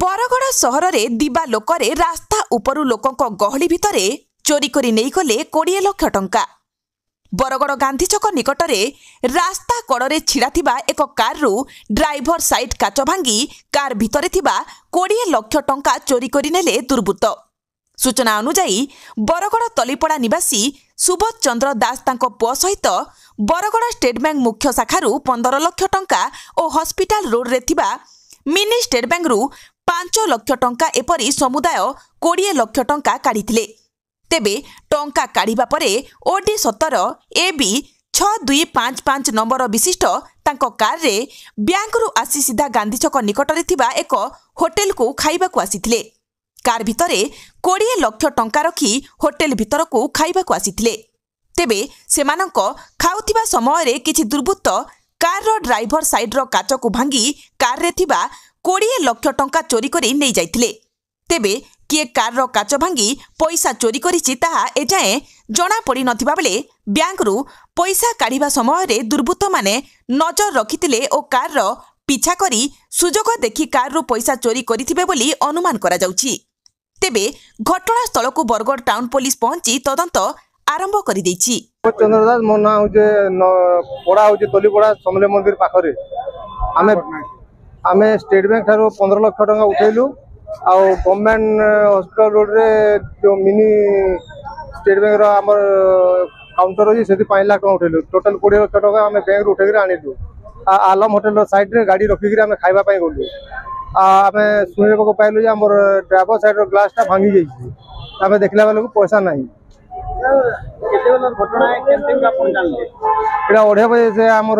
बरगड़ सहर में दिवा लोकरे रास्ता उपरु लोकंक गहली भितरे चोरी करी नहीं गले 20 लाख टंका। बरगड़ गांधी छक निकटरे रास्ता कड़े छिड़ा थिबा एक कारु ड्राइवर साइड काच भांगी कार भितरे थिबा 20 लाख टंका चोरी करी नेले दुर्बृत्त। सूचना अनुसार बरगड़ तलीपड़ा निवासी सुबोध चंद्र दास तांको पुओ सहित बरगड़ स्टेट बैंक मुख्य शाखारु 15 लाख टंका और हॉस्पिटल रोड रे थिबा मिनी स्टेट बैंक रु 5 लाख टंका एपरी समुदाय 20 लाख टंका काढ़िथिले। तेबे टंका काढ़िबा परे ओडी 17 AB 6255 नंबर विशिष्ट तांको कार रे बैंक रु आसी सीधा गांधी छक निकटरे थिबा एक होटेल को खाइबा को आसीथिले। कार भितरे 20 लाख टंका रखी होटेल भितर को खाइबा को आसीथिले। तेबे सेमानंक खाउथिबा समय रे किछि दुर्बृत्त कार रो ड्राइवर साइड रो काच को भांगी कार रे थिबा 20 लाख टंका चोरी करी नहीं जाइथिले। तेबे किए कार रो काच भांगी पैसा चोरी करिछि ताहा एजाए जना पड़ी नथिबा बेले बैंक रु पैसा काढ़िबा समय रे दुर्बृत्त माने नजर रखिथिले ओ कार रो पीछा करी सुजोग देखि कार रो पैसा चोरी करिथिबे बोली अनुमान करा जाउछि। तेबे घटनास्थल को बरगड़ टाउन पुलिस पहुंची तदंत आरंभ करि दैछि। चंद्रदास मो ना होजे पड़ा होजे तलीपड़ा समले मंदिर पाखरे आमे स्टेट बैंक थारो 15 लाख टंका उठेलु आ गवर्नमेंट हॉस्पिटल रोड रे जो मिनी स्टेट बैंक रो हमर काउंटर होजी सेति 5 लाख टंका उठेलु। टोटल 20 लाख टंका आमे बैंक रो उठेगिरा आनिलु। आलम होटल रो साइड रे गाड़ी रखिगिरा आमे खाइबा पई गलु। आमे सुनेबा को पाइलु जे हमर ड्राइवर साइड रो ग्लास टा भांगी जाईछि। आमे देखला बेला को पैसा नाही। केते बेला घटना है केते का फोन जानले एडा ओढे बजे से हमर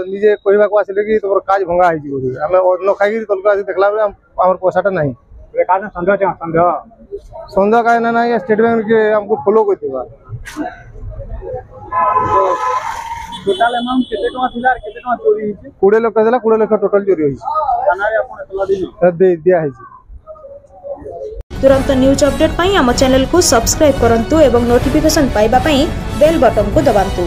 निजे कहबा को आसिले कि तोर काज भंगा आइ जी बोली हमें न खाइ कि तलका आसी देखला बेला हमर पैसाटा नाही। ए काज संदेह का ना ये स्टेट बैंक के हमको फॉलो करथिबा। टोटल अमाउंट केते टका थिला केते टका चोरी हिचे 20 लाख देला 20 लाख टोटल चोरी होई। थाना रे आपण एतला दिनु दे दिया है। तुरंत न्यूज अपडेट पाई आम चैनल को सब्सक्राइब करंतु एवं नोटिफिकेशन पाइबा पाई बेल बटन को दबांतु।